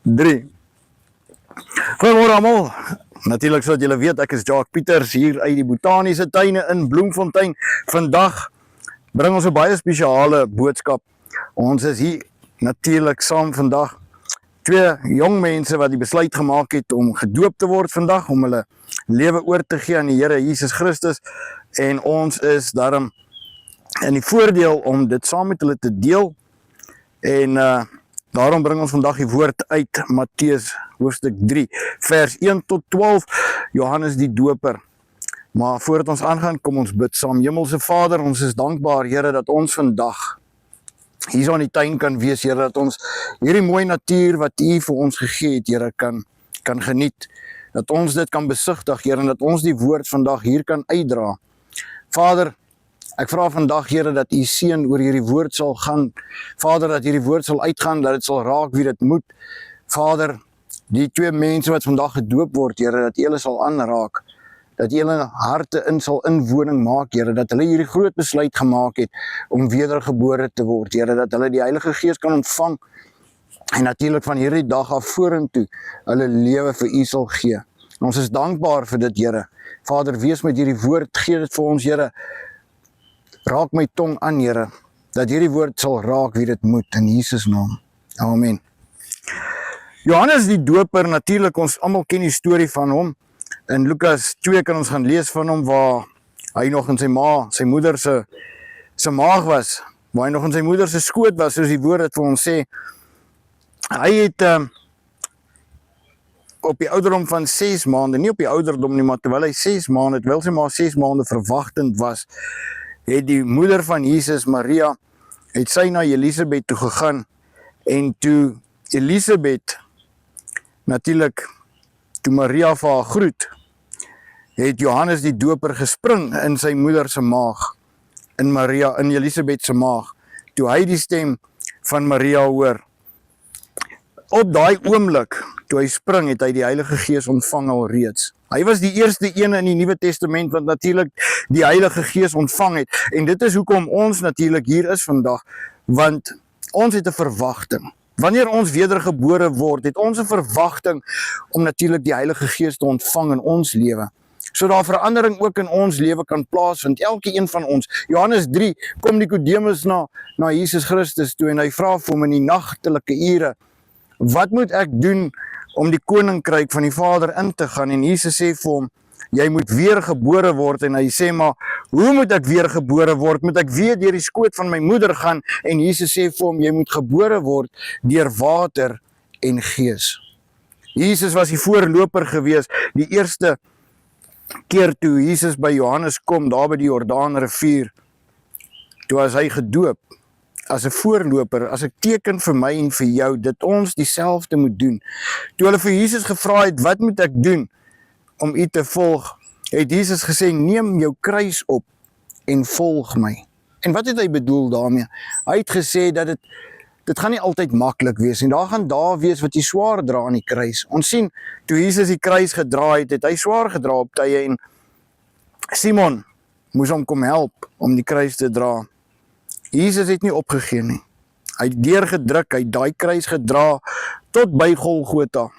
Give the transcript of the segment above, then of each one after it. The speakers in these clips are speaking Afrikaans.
3. Goeiemôre almal. Natuurlik soos julle weet, ek is Jacques Pieters hier uit die botaniese tuine in Bloemfontein. Vandag bring ons 'n baie spesiale boodskap. Ons is hier natuurlik saam vandag. 2 jong mense wat die besluit gemaak het om gedoop te word vandag, om hulle lewe oor te gee aan die Here Jesus Christus. En ons is daarom in die voordeel om dit saam met hulle te deel. En daarom bring ons vandag die woord uit Matteus hoofstuk 3, vers 1 tot 12, Johannes die Doper. Maar voordat ons aangaan, kom ons bid saam. Hemelse Vader, ons is dankbaar, Here, dat ons vandag hier so in die tuin kan wees, Here, dat ons hierdie mooi natuur wat U vir ons gegee het, Here, kan geniet. Dat ons dit kan besigtig, Here, en dat ons die woord vandag hier kan uitdra. Vader, ek vra vandag, Here, dat U seën oor hierdie woord sal gaan. Vader, dat hierdie woord sal uitgaan, dat dit sal raak wie dit moet. Vader, die 2 mense wat vandag gedoop word, Here, dat U hulle sal aanraak. Dat U hulle harte in sal inwoning maak, Here, dat hulle hierdie groot besluit gemaak het om wedergebore te word, Here, dat hulle die Heilige Gees kan ontvang en natuurlik van hierdie dag af vorentoe hulle lewe vir U sal gee. En ons is dankbaar vir dit, Here. Vader, wees met hierdie woord, gee dit vir ons, Here. Raak my tong aan, Here, dat hierdie woord sal raak wie dit moet, in Jesus naam. Amen. Johannes die Doper, natuurlik, ons almal ken die storie van hom. In Lukas 2 kan ons gaan lees van hom, waar hy nog in sy moeder se maag was, waar hy nog in sy moeder se skoot was, soos die woord het vir ons sê. Hy het op die ouderdom van 6 maande, nie op die ouderdom nie, maar terwyl hy 6 maande, terwyl sy maar 6 maande verwagtend was, het die moeder van Jesus, Maria, het sy na Elisabeth toe gegaan, en toe Elisabeth, natuurlik, toe Maria vir haar groet, het Johannes die Doper gespring in sy moeder se maag, in Elisabeth se maag, toe hy die stem van Maria hoor. Op daai oomblik, toe hy spring, het hy die Heilige Gees ontvang al reeds. Hy was die eerste een in die Nuwe Testament wat natuurlik die Heilige Gees ontvang het. En dit is hoekom ons natuurlik hier is vandag, want ons het 'n verwagting. Wanneer ons wedergebore word, het ons 'n verwagting om natuurlik die Heilige Gees te ontvang in ons lewe. So daar verandering ook in ons lewe kan plaasvind, elke een van ons. Johannes 3 kom Nikodemus na Jesus Christus toe en hy vra vir hom in die nagtelike ure, wat moet ek doen om die koninkryk van die Vader in te gaan? En Jesus sê vir hom, jy moet weergebore word. En hy sê, maar hoe moet ek weergebore word? Moet ek weer deur die skoot van my moeder gaan? En Jesus sê vir hom, jy moet gebore word deur water en gees. Jesus was die voorloper gewees, die eerste keer toe Jesus by Johannes kom, daar by die Jordaanrivier, toe was hy gedoop, as 'n voorloper, as 'n teken vir my en vir jou, dat ons dieselfde moet doen. Toe hulle vir Jesus gevra het, wat moet ek doen om U te volg, het Jesus gesê, neem jou kruis op en volg my. En wat het hy bedoel daarmee? Hy het gesê dat dit gaan nie altyd maklik wees, en daar gaan dae wees wat jy swaar dra aan die kruis. Ons sien, toe Jesus die kruis gedra het, het hy swaar gedra op tye, en Simon moes hom kom help om die kruis te dra. Jesus het nie opgegee nie. Hy het deurgedruk, hy het daai kruis gedra tot by Golgotha,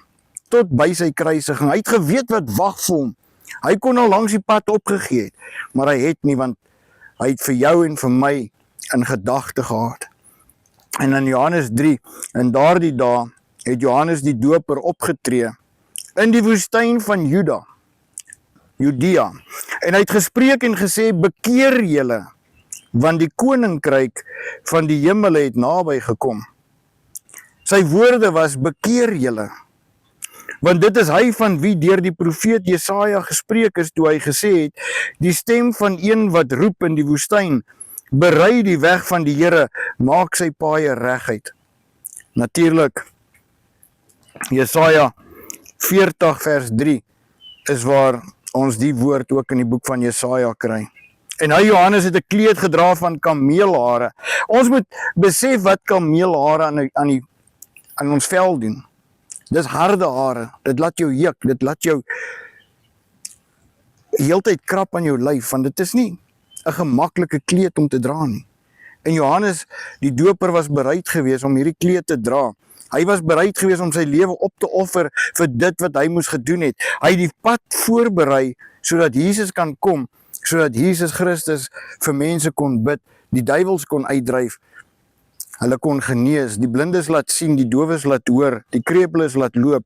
tot by sy kruisiging. Hy het geweet wat wag vir hom. Hy kon al langs die pad opgegee het, maar hy het nie, want hy het vir jou en vir my in gedagte gehad. En in Johannes 3, in daardie dae, het Johannes die Doper opgetree in die woestyn van Judea. En hy het gespreek en gesê, bekeer julle, want die koninkryk van die hemel het naby gekom. Sy woorde was, bekeer julle, want dit is hy van wie deur die profeet Jesaja gespreek is, toe hy gesê het, die stem van een wat roep in die woestyn, berei die weg van die Here, maak sy paaie reguit. Natuurlik, Jesaja 40 vers 3 is waar ons die woord ook in die boek van Jesaja kry. En hy, Johannes, het 'n kleed gedra van kameelhare. Ons moet besef wat kameelhare aan ons vel doen. Dis harde hare, dit laat jou juk, dit laat jou heeltyd krap aan jou lyf, want dit is nie 'n gemaklike kleed om te dra nie. En Johannes die Doper was bereid geweest om hierdie kleed te dra, Hy was bereid gewees om sy lewe op te offer vir dit wat hy moes gedoen het. Hy het die pad voorberei sodat Jesus kan kom, sodat Jesus Christus vir mense kon bid, die duiwels kon uitdryf, hulle kon genees, die blindes laat sien, die dowes laat hoor, die krepeles laat loop.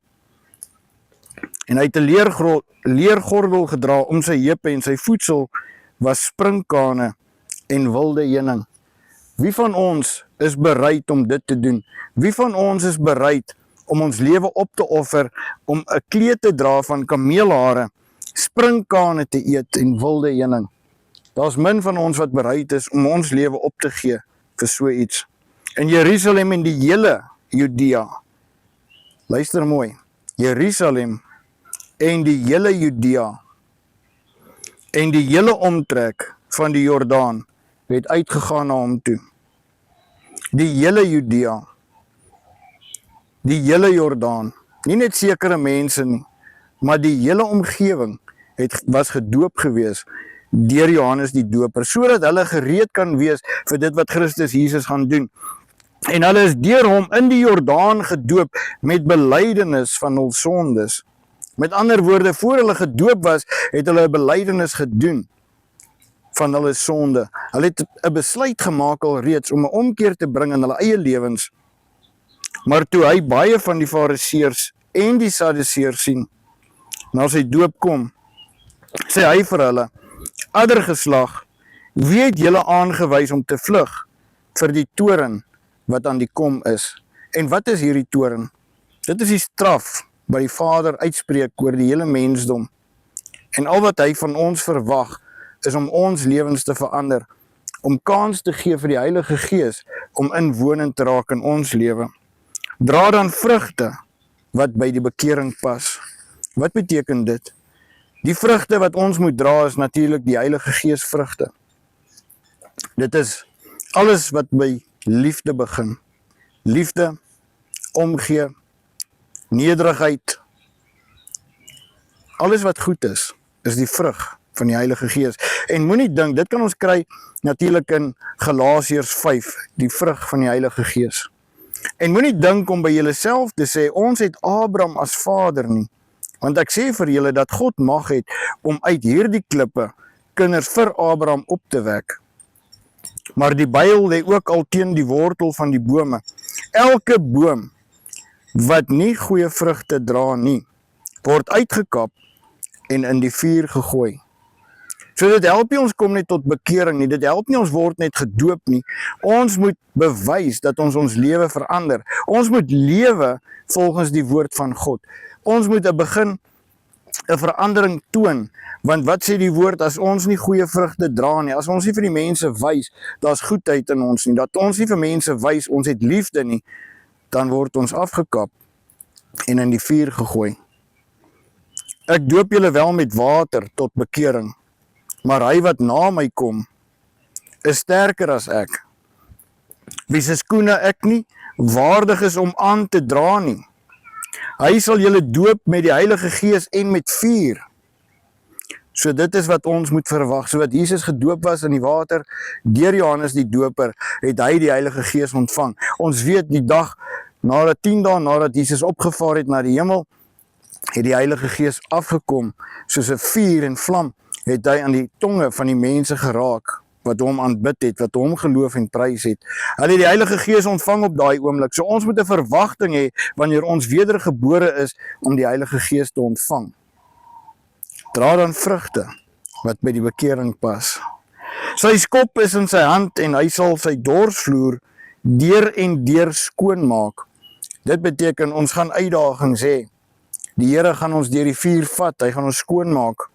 En hy het 'n leergordel gedra om sy heupe en sy voedsel was sprinkane en wilde heuning. Wie van ons is bereid om dit te doen? Wie van ons is bereid om ons lewe op te offer, om 'n kleed te dra van kameelhare, sprinkane te eet en wilde heuning? Daar's min van ons wat bereid is om ons lewe op te gee vir so iets. In Jerusalem en die hele Judea, luister mooi, Jerusalem en die hele Judea en die hele omtrek van die Jordaan het uitgegaan na hom toe. Die hele Judea, die hele Jordaan, nie net sekere mense nie, maar die hele omgewing was gedoop gewees deur Johannes die Doper, sodat hulle gereed kan wees vir dit wat Christus Jesus gaan doen. En hulle is deur hom in die Jordaan gedoop met belydenis van hul sondes. Met ander woorde, voor hulle gedoop was, het hulle 'n belydenis gedoen van hulle sonde. Hulle het 'n besluit gemaak al reeds om 'n omkeer te bring in hulle eie lewens. Maar toe hy baie van die Fariseërs en die Sadduseërs sien, na sy doop kom, sê hy vir hulle: "Addergeslag, wie het julle aangewys om te vlug vir die toorn wat aan die kom is?" En wat is hierdie toorn? Dit is die straf wat die Vader uitspreek oor die hele mensdom. En al wat hy van ons verwag, is om ons lewens te verander, om kans te gee vir die Heilige Gees, om inwonend te raak in ons lewe. Dra dan vrugte wat by die bekering pas. Wat beteken dit? Die vrugte wat ons moet dra is natuurlik die Heilige Gees vrugte. Dit is alles wat by liefde begin. Liefde, omgee, nederigheid, alles wat goed is die vrug van die Heilige Gees. En moenie dink, dit kan ons kry natuurlik in Galasiërs 5, die vrug van die Heilige Gees. En moenie dink om by julleself te sê, ons het Abraham as vader nie. Want ek sê vir julle dat God mag het om uit hierdie klippe kinders vir Abraham op te wek. Maar die Bybel lê ook al teen die wortel van die bome. Elke boom wat nie goeie vrugte dra nie, word uitgekap en in die vuur gegooi. So dit help nie ons kom net tot bekering nie, dit help nie ons word net gedoop nie. Ons moet bewys dat ons lewe verander. Ons moet lewe volgens die woord van God. Ons moet 'n verandering toon, want wat sê die woord, as ons nie goeie vrugte dra nie, as ons nie vir die mense wys, daar's goedheid in ons nie, dat ons nie vir mense wys, ons het liefde nie, dan word ons afgekap en in die vuur gegooi. Ek doop julle wel met water tot bekering, maar hy wat na my kom, is sterker as ek, wie se skoene ek nie waardig is om aan te dra nie. Hy sal julle doop met die Heilige Gees en met vuur. So dit is wat ons moet verwag. So wat Jesus gedoop was in die water, deur Johannes die Doper, het hy die Heilige Gees ontvang. Ons weet die dag, 10 dae nadat Jesus opgevaar het na die hemel, het die Heilige Gees afgekom, soos 'n vuur en vlam, het hy aan die tonge van die mense geraak, wat hom aanbid het, wat hom geloof en prys het. Hulle het die Heilige Gees ontvang op daai oomblik. So ons moet 'n verwagting hê wanneer ons wedergebore is om die Heilige Gees te ontvang. Dra dan vrugte wat by die bekering pas. Sy skop is in sy hand en hy sal sy dorsvloer deur en deur skoon maak. Dit beteken ons gaan uitdagings hê. Die Here gaan ons deur die vuur vat, hy gaan ons skoon maak.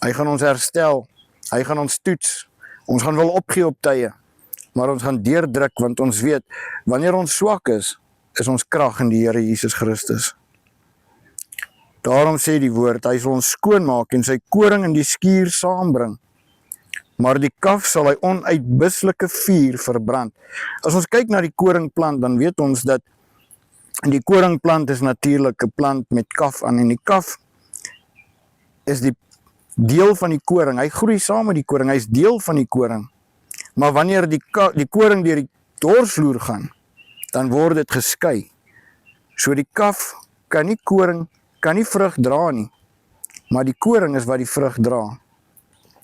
Hy gaan ons herstel, hy gaan ons toets. Ons gaan wel opgee op tye, maar ons gaan deurdruk, want ons weet, wanneer ons swak is ons krag in die Here Jesus Christus. Daarom sê die woord, hy sal ons skoon maak en sy koring in die skuur saambring, maar die kaf sal hy onuitbusselike vuur verbrand. As ons kyk na die koringplant, dan weet ons dat die koringplant is natuurlik 'n plant met kaf aan, en die kaf is die deel van die koring, hy groei saam met die koring, hy is deel van die koring, maar wanneer die koring deur die dorsvloer gaan, dan word dit geskei, So die kaf kan nie koring, kan nie vrug dra nie, maar die koring is wat die vrug dra.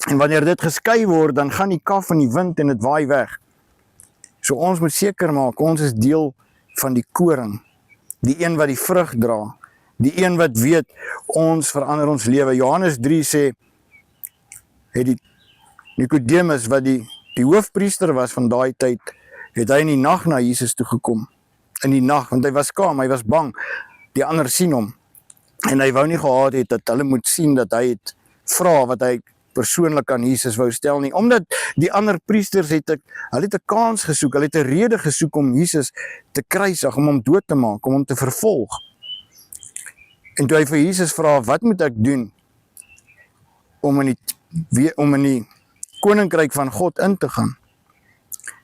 En wanneer dit geskei word, dan gaan die kaf in die wind en dit waai weg. So ons moet seker maak, ons is deel van die koring, die een wat die vrug dra, die een wat weet, ons verander ons lewe. Johannes 3 sê, het die Nicodemus, wat die hoofpriester was van daai tyd, het hy in die nag na Jesus toe gekom. In die nag, want hy was skaam, hy was bang, die ander sien hom. En hy wou nie gehad het dat hulle moet sien dat hy het vra wat hy persoonlik aan Jesus wou stel nie, omdat die ander priesters hulle het 'n kans gesoek, hulle het 'n rede gesoek om Jesus te kruisig, om hom dood te maak, om hom te vervolg. En toe hy vir Jesus vra, wat moet ek doen om in die koninkryk van God in te gaan,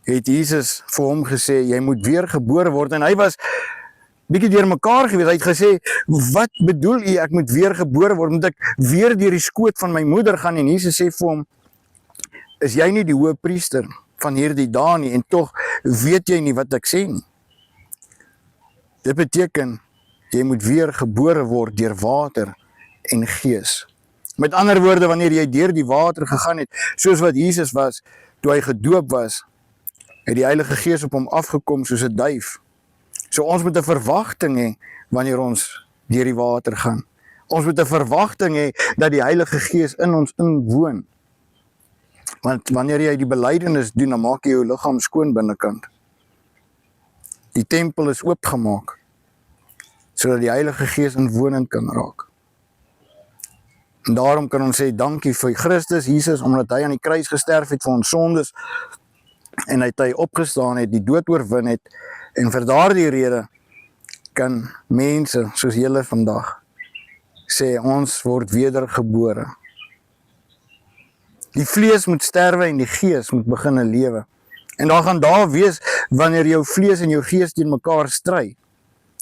het Jesus vir hom gesê, jy moet weer gebore word, en hy was bietjie deur mekaar gewees. Hy het gesê, wat bedoel u, ek moet weer gebore word, moet ek weer deur die skoot van my moeder gaan? En Jesus sê vir hom, is jy nie die hoëpriester van hierdie dae nie, en tog weet jy nie wat ek sê nie? Dit beteken, jy moet weer gebore word deur water en gees. Met ander woorde, wanneer jy deur die water gegaan het, soos wat Jesus was, toe hy gedoop was, het die Heilige Gees op hom afgekom soos 'n duif. So ons moet 'n verwagting hê wanneer ons deur die water gaan. Ons moet 'n verwagting hê dat die Heilige Gees in ons inwoon. Want wanneer jy die belydenis doen, dan maak jy jou liggaam skoon binnekant. Die tempel is oopgemaak, sodat die Heilige Gees inwonend kan raak. En daarom kan ons sê, dankie vir Christus Jesus, omdat hy aan die kruis gesterf het vir ons sondes, en hy opgestaan het, die dood oorwin het, en vir daardie rede kan mense soos julle vandag sê, ons word wedergebore. Die vlees moet sterwe en die gees moet begin lewe. En daar gaan dae wees wanneer jou vlees en jou gees teen mekaar stry.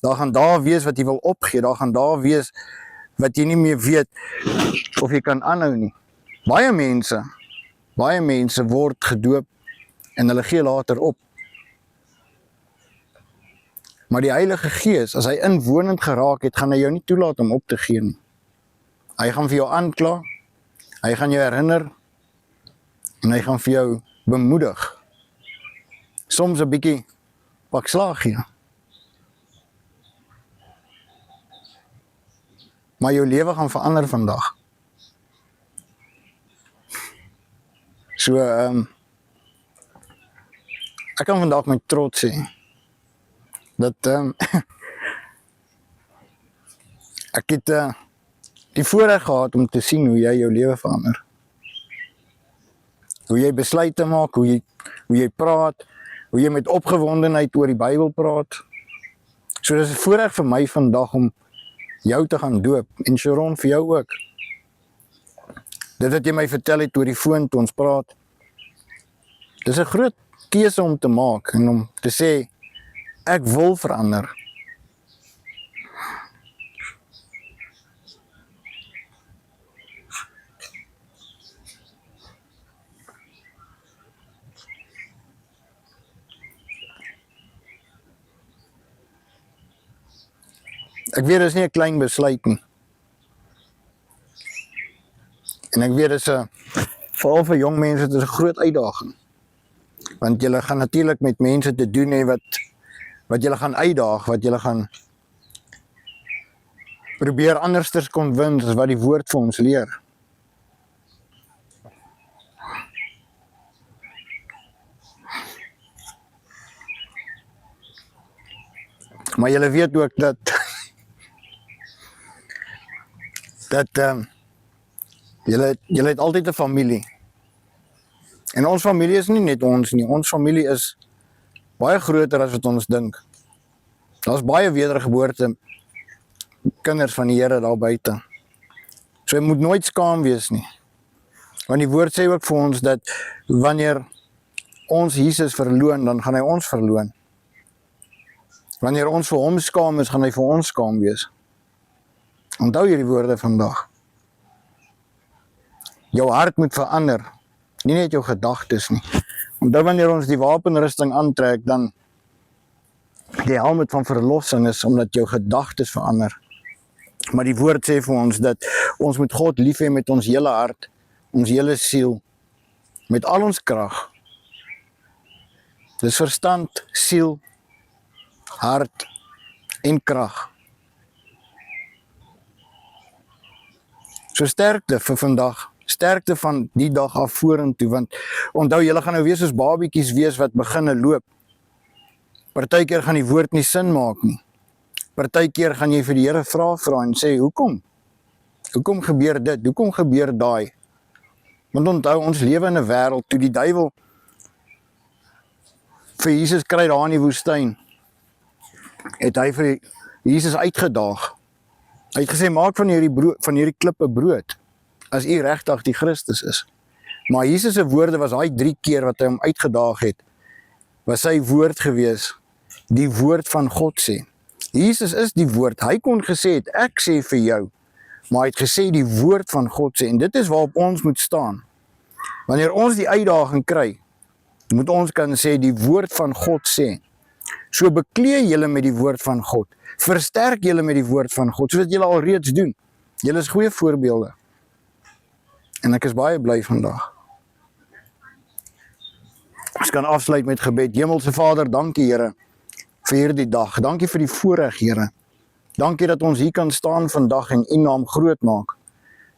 Daar gaan dae wees wat jy wil opgee, daar gaan dae wees wat jy nie meer weet of jy kan aanhou nie. Baie mense word gedoop en hulle gee later op. Maar die Heilige Gees, as hy inwonend geraak het, gaan hy jou nie toelaat om op te gee nie. Hy gaan vir jou aankla, hy gaan jou herinner, en hy gaan vir jou bemoedig. Soms 'n bietjie pak slaag gee. Maar jou lewe gaan verander vandag. So, ek kan vandag met trots sê, dat ek het die voorreg gehad om te sien hoe jy jou lewe verander. Hoe jy besluite maak, hoe jy praat, hoe jy met opgewondenheid oor die Bybel praat. So dis 'n voorreg vir my vandag om jou te gaan doop, en Sharon vir jou ook. Dit wat jy my vertel het oor die foon toe ons praat, dis 'n groot keuse om te maak, en om te sê, ek wil verander. Ek weet, dit is nie 'n klein besluit nie. En ek weet, dit is veral vir jong mense, dit is 'n groot uitdaging. Want julle gaan natuurlik met mense te doen hê wat julle gaan uitdaag, wat julle gaan probeer andersters convince as wat die woord vir ons leer. Maar julle weet ook dat julle het altyd 'n familie. En ons familie is nie net ons nie, ons familie is baie groter as wat ons dink. Daar's baie wedergeboorte kinders van die Here daar buite. So jy moet nooit skaam wees nie. Want die woord sê ook vir ons dat wanneer ons Jesus verloon, dan gaan hy ons verloon. Wanneer ons vir hom skaam is, gaan hy vir ons skaam wees. Onthou hierdie woorde vandag. Jou hart moet verander, nie net jou gedagtes nie. Omdat wanneer ons die wapenrusting aantrek, dan Die helmet van verlossing is omdat jou gedagtes verander. Maar die woord sê vir ons dat ons moet God lief hê met ons hele hart, ons hele siel, met al ons krag. Dis verstand, siel, hart en krag. So sterkte vir vandag, sterkte van die dag af vorentoe, want onthou, julle gaan nou weer soos babietjies wees wat beginne loop. Partykeer gaan die woord nie sin maak nie. Partykeer gaan jy vir die Here vra en sê, hoekom? Hoekom gebeur dit? Hoekom gebeur daai? Want onthou, ons lewe in 'n wêreld toe die duiwel vir Jesus kry daar in die woestyn, het hy vir Jesus uitgedaag. Hy het gesê, maak van hierdie klippe brood, as u regtig die Christus is. Maar Jesus se woorde was daai 3 keer wat hy hom uitgedaag het, was sy woord gewees, die woord van God sê. Jesus is die woord, hy kon gesê het, ek sê vir jou, maar hy het gesê die woord van God sê, en dit is waarop ons moet staan. Wanneer ons die uitdaging kry, moet ons kan sê, die woord van God sê. So beklee julle met die woord van God, versterk julle met die woord van God, soos wat julle al reeds doen. Julle is goeie voorbeelde. En ek is baie bly vandag. Ons kan afsluit met gebed. Hemelse Vader, dankie Here, vir hierdie dag. Dankie vir die voorreg, Here. Dankie dat ons hier kan staan vandag en u naam groot maak.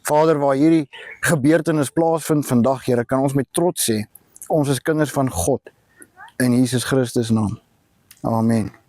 Vader, waar hierdie gebeurtenis plaasvind vandag, Here, kan ons met trots sê, ons is kinders van God, in Jesus Christus naam. Amen.